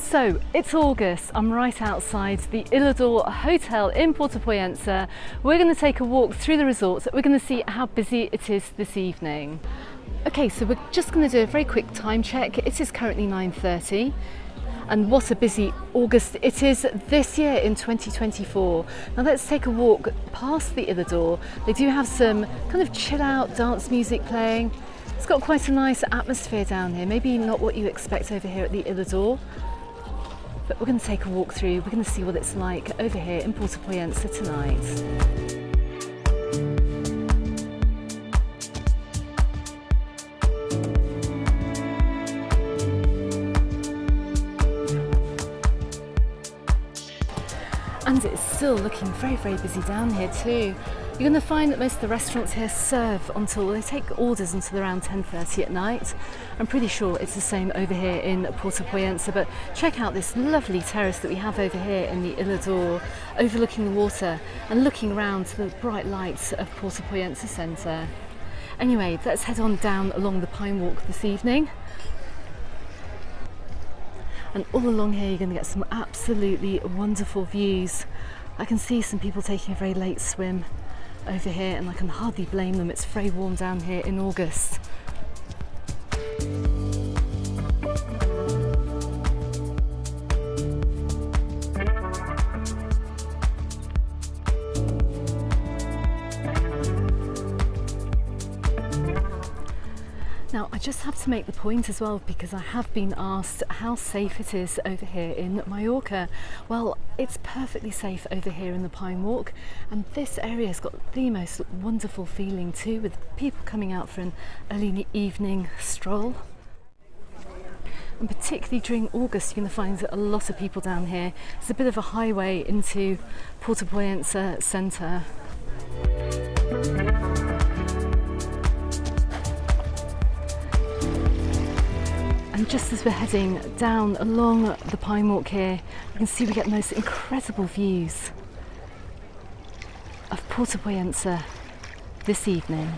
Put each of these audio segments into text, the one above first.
So it's August, I'm right outside the Illador Hotel in Puerto Pollença. We're going to take a walk through the resort. We're going to see how busy it is this evening. Okay, so we're just going to do a very quick time check. It is currently 9:30. And what a busy August it is this year in 2024. Now let's take a walk past the Illador. They do have some kind of chill out dance music playing. It's got quite a nice atmosphere down here, maybe not what you expect over here at the Illador. But we're going to take a walk through, we're going to see what it's like over here in Puerto Pollença tonight. And it's still looking very, very busy down here too. You're going to find that most of the restaurants here serve until they take orders until around 10:30 at night. I'm pretty sure it's the same over here in Puerto Pollença, but check out this lovely terrace that we have over here in the Illador, overlooking the water and looking around to the bright lights of Puerto Pollença Centre. Anyway, let's head on down along the Pine Walk this evening. And all along here you're going to get some absolutely wonderful views. I can see some people taking a very late swim over here and I can hardly blame them. It's very warm down here in August. Now, I just have to make the point as well, because I have been asked how safe it is over here in Mallorca. Well, it's perfectly safe over here in the Pine Walk, and this area has got the most wonderful feeling too, with people coming out for an early evening stroll. And particularly during August, you're going to find a lot of people down here. It's a bit of a highway into Puerto Pollença Centre. And just as we're heading down along the Pine Walk here, you can see we get the most incredible views of Puerto Pollença this evening.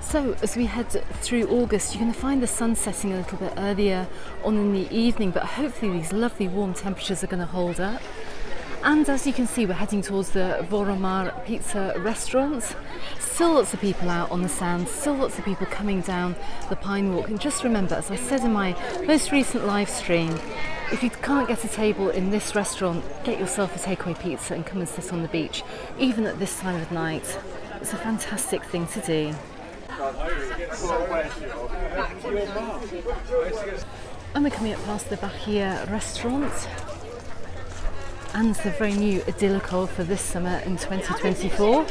So as we head through August, you're going to find the sun setting a little bit earlier on in the evening, but hopefully these lovely warm temperatures are going to hold up. And as you can see, we're heading towards the Voromar Pizza restaurant. Still lots of people out on the sand, still lots of people coming down the Pine Walk. And just remember, as I said in my most recent live stream, if you can't get a table in this restaurant, get yourself a takeaway pizza and come and sit on the beach, even at this time of night. It's a fantastic thing to do. And we're coming up past the Bahia restaurant and the very new Idyllico for this summer in 2024.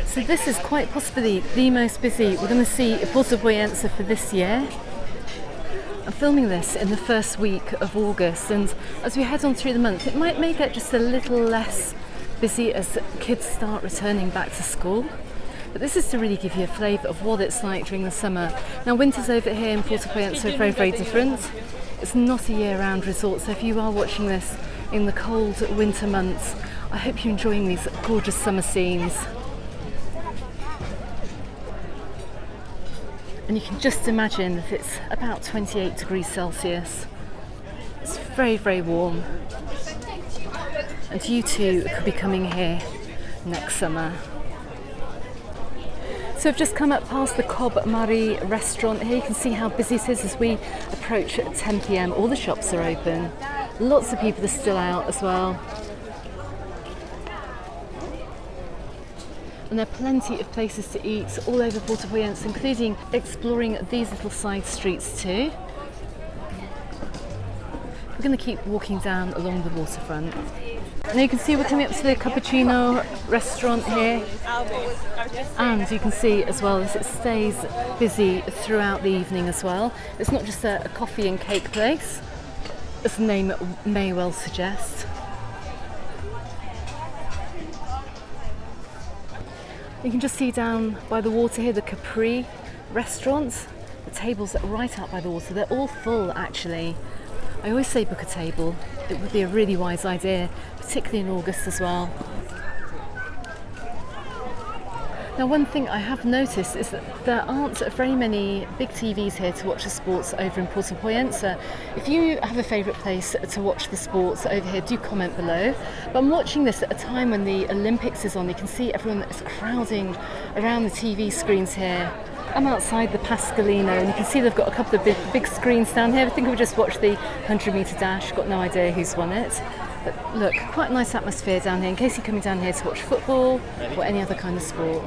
So this is quite possibly the most busy we're going to see at Puerto Pollença for this year. I'm filming this in the first week of August, and as we head on through the month it might make it just a little less busy as kids start returning back to school. But this is to really give you a flavour of what it's like during the summer. Now, winters over here in Puerto Pollença are very, very different. It's not a year-round resort, so if you are watching this in the cold winter months, I hope you're enjoying these gorgeous summer scenes. And you can just imagine that it's about 28 degrees Celsius. It's very, very warm. And you too could be coming here next summer. So I've just come up past the Cob Mari restaurant here. You can see how busy it is as we approach at 10 p.m. All the shops are open. Lots of people are still out as well. And there are plenty of places to eat all over Puerto Pollença, including exploring these little side streets too. We're going to keep walking down along the waterfront. Now you can see we're coming up to the cappuccino restaurant here, and you can see as well as it stays busy throughout the evening as well. It's not just a coffee and cake place, as the name may well suggest. You can just see down by the water here the Capri restaurants. The tables are right out by the water. They're all full actually. I always say book a table. It would be a really wise idea, particularly in August as well. Now one thing I have noticed is that there aren't very many big TVs here to watch the sports over in Puerto Pollensa. If you have a favourite place to watch the sports over here, do comment below. But I'm watching this at a time when the Olympics is on. You can see everyone is crowding around the TV screens here. I'm outside the Pascalino and you can see they've got a couple of big screens down here. I think we just watched the 100-metre dash, got no idea who's won it. But look, quite a nice atmosphere down here in case you're coming down here to watch football or any other kind of sport.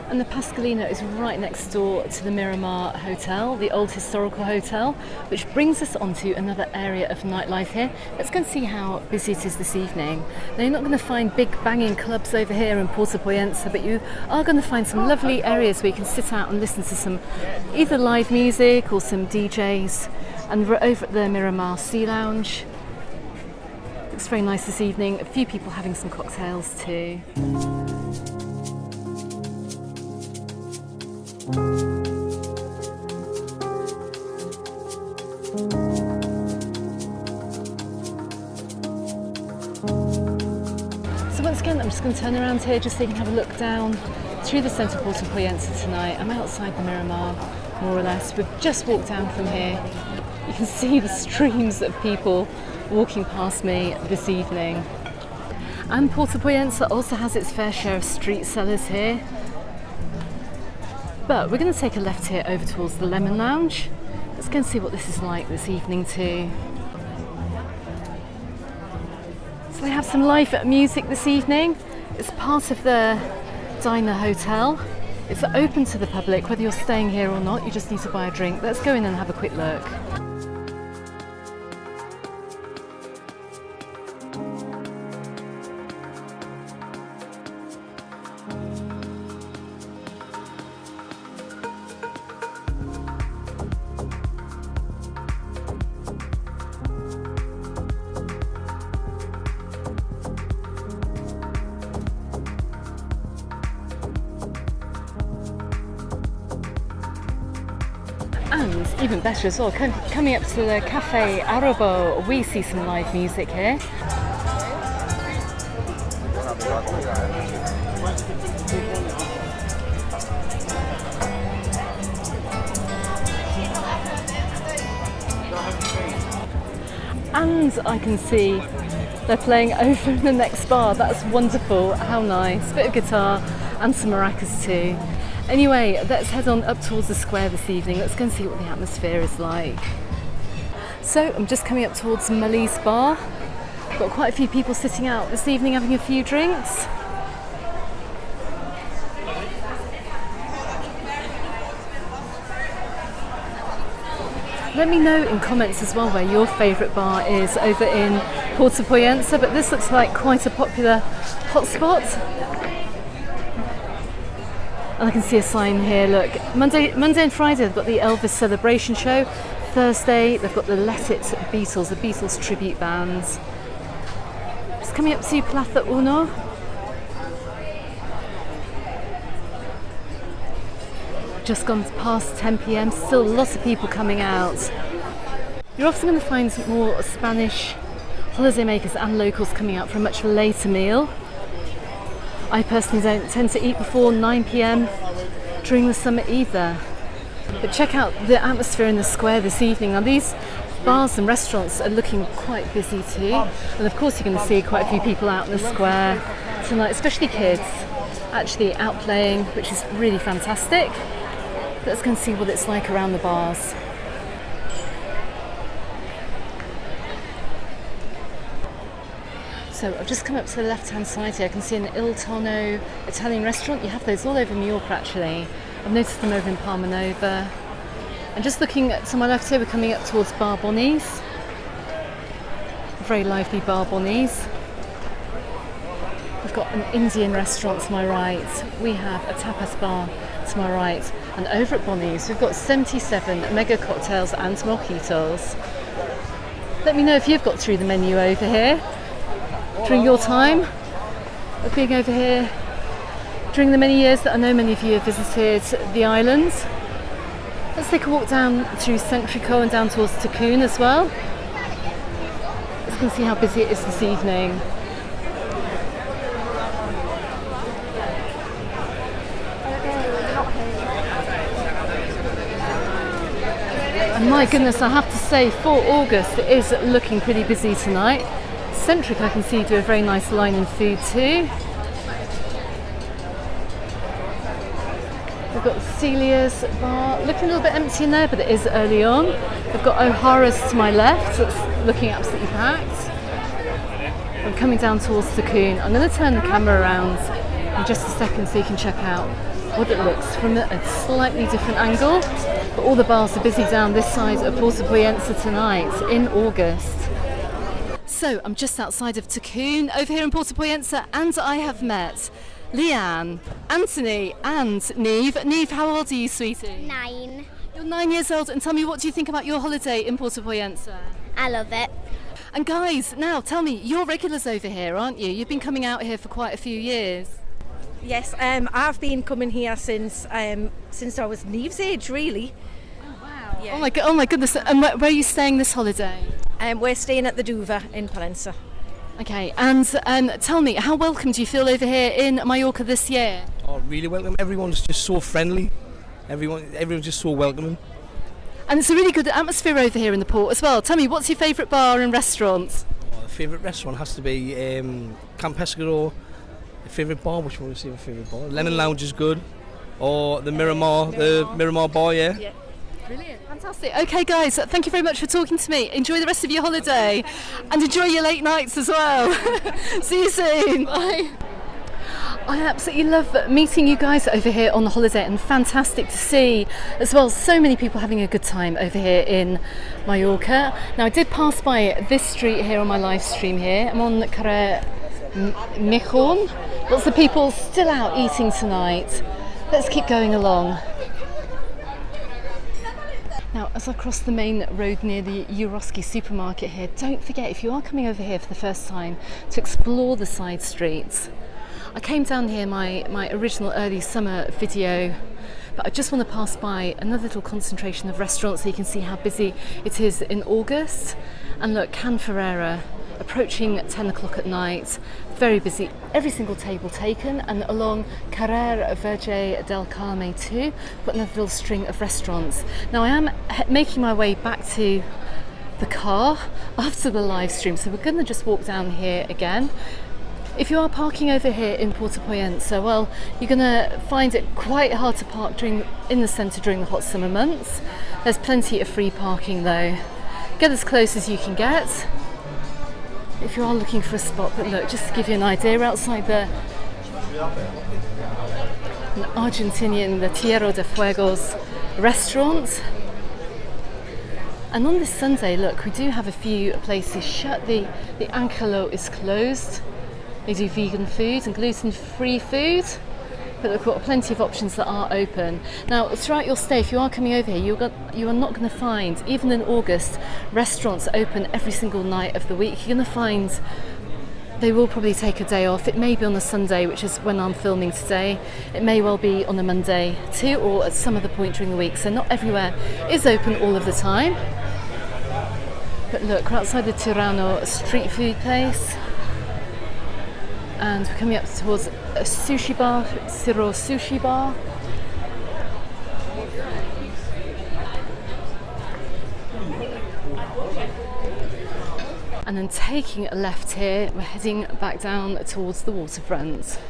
And the Pascalino is right next door to the Miramar Hotel, the old historical hotel, which brings us onto another area of nightlife here. Let's go and see how busy it is this evening. Now, you're not going to find big banging clubs over here in Puerto Pollensa, but you are going to find some lovely areas where you can sit out and listen to some either live music or some DJs. And we're over at the Miramar Sea Lounge. Looks very nice this evening. A few people having some cocktails too. So once again, I'm just going to turn around here just so you can have a look down through the centre of Puerto Pollensa tonight. I'm outside the Miramar, more or less. We've just walked down from here. You can see the streams of people walking past me this evening. And Puerto Pollensa also has its fair share of street sellers here. But we're going to take a left here over towards the Lemon Lounge. Let's go and see what this is like this evening too. So they have some live music this evening. It's part of the Diner Hotel. It's open to the public, whether you're staying here or not. You just need to buy a drink. Let's go in and have a quick look. And even better as well, coming up to the Cafe Arobo, we see some live music here. And I can see they're playing over in the next bar. That's wonderful, how nice. Bit of guitar and some maracas too. Anyway, let's head on up towards the square this evening. Let's go and see what the atmosphere is like. So I'm just coming up towards Mully's Bar. Got quite a few people sitting out this evening having a few drinks. Let me know in comments as well where your favourite bar is over in Puerto Pollensa, but this looks like quite a popular hotspot. And I can see a sign here, look, Monday and Friday they've got the Elvis celebration show. Thursday they've got the Let It Beatles, the Beatles tribute bands. Just coming up to Plaza Uno. Just gone past 10 p.m, still lots of people coming out. You're often going to find some more Spanish holidaymakers and locals coming out for a much later meal. I personally don't tend to eat before 9 p.m. during the summer either. But check out the atmosphere in the square this evening. Now these bars and restaurants are looking quite busy too. And of course you're going to see quite a few people out in the square tonight, especially kids, actually out playing, which is really fantastic. Let's go and see what it's like around the bars. So I've just come up to the left-hand side here. I can see an Il Tono Italian restaurant. You have those all over Mallorca actually. I've noticed them over in Palma Nova. And just looking to my left here, we're coming up towards Bar Bonnie's. Very lively Bar Bonnie's. We've got an Indian restaurant to my right. We have a tapas bar to my right. And over at Bonnie's, we've got 77 mega cocktails and mojitos. Let me know if you've got through the menu over here during your time of being over here, during the many years that I know many of you have visited the island. Let's take a walk down through Centrico and down towards Takun as well. Let's go and see how busy it is this evening. And my goodness, I have to say, for August, it is looking pretty busy tonight. Centric, I can see, do a very nice line in food too. We've got Celia's bar, looking a little bit empty in there, but it is early on. We've got O'Hara's to my left, that's looking absolutely packed. I'm coming down towards Takun. I'm going to turn the camera around in just a second so you can check out what it looks from a slightly different angle. But all the bars are busy down this side of Puerto Pollensa tonight in August. So I'm just outside of Takun, over here in Puerto Pollensa, and I have met Leanne, Anthony and Neve. Neve, how old are you, sweetie? 9. You're 9 years old, and tell me, what do you think about your holiday in Puerto Pollensa? I love it. And guys, now tell me, you're regulars over here, aren't you? You've been coming out here for quite a few years. Yes, I've been coming here since I was Neve's age, really. Oh wow! Yeah. Oh my goodness! And where are you staying this holiday? We're staying at the Duva in Pollença. Okay, and tell me, how welcome do you feel over here in Mallorca this year? Oh, really welcome. Everyone's just so friendly. Everyone's just so welcoming. And it's a really good atmosphere over here in the port as well. Tell me, what's your favourite bar and restaurant? Oh, the favourite restaurant has to be Camp Pescador. The favourite bar, which one is your favourite bar? Lemon Lounge is good. Or the Miramar bar, yeah. Yeah. Brilliant, fantastic. Okay guys, thank you very much for talking to me. Enjoy the rest of your holiday and enjoy your late nights as well. See you soon. Bye. I absolutely love meeting you guys over here on the holiday, and fantastic to see as well so many people having a good time over here in Mallorca. Now I did pass by this street here on my live stream here. I'm on Carrer Mejorn. Lots of people still out eating tonight. Let's keep going along. Now, as I cross the main road near the Euroski supermarket here, don't forget, if you are coming over here for the first time, to explore the side streets. I came down here my original early summer video, but I just want to pass by another little concentration of restaurants so you can see how busy it is in August. And look, Can Ferreira, approaching 10 o'clock at night, very busy, every single table taken, and along Carrer Verge del Carme too, got another little string of restaurants. Now I am making my way back to the car after the live stream, so we're going to just walk down here again. If you are parking over here in Puerto Pollensa, well, you're going to find it quite hard to park in the centre during the hot summer months. There's plenty of free parking though. Get as close as you can get if you are looking for a spot. But look, just to give you an idea, outside an Argentinian, the Tierra de Fuegos restaurant. And on this Sunday, look, we do have a few places shut. The Angelo is closed. They do vegan food and gluten-free food, but they've got plenty of options that are open. Now, throughout your stay, if you are coming over here, you are not going to find, even in August, restaurants open every single night of the week. You're going to find they will probably take a day off. It may be on a Sunday, which is when I'm filming today. It may well be on a Monday too, or at some other point during the week. So not everywhere is open all of the time. But look, we're outside the Tirano street food place. And we're coming up towards a sushi bar, Siro Sushi Bar. And then taking a left here, we're heading back down towards the waterfront.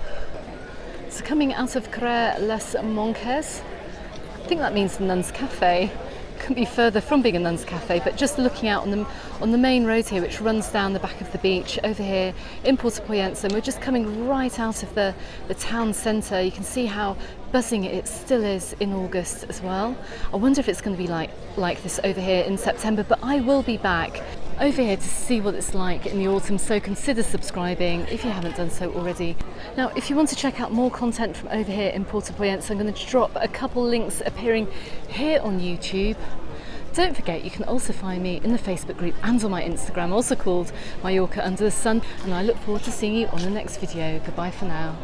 So coming out of Carrer Les Monges, I think that means the Nuns Cafe. Couldn't be further from being a Nuns Cafe, but just looking out on the main road here, which runs down the back of the beach over here in Puerto Pollensa, and we're just coming right out of the town centre. You can see how buzzing it still is in August as well. I wonder if it's going to be like this over here in September, but I will be back over here to see what it's like in the autumn, so consider subscribing if you haven't done so already. Now, if you want to check out more content from over here in Puerto Pollença, I'm going to drop a couple links appearing here on YouTube. Don't forget, you can also find me in the Facebook group and on my Instagram, also called Mallorca Under the Sun, and I look forward to seeing you on the next video. Goodbye for now.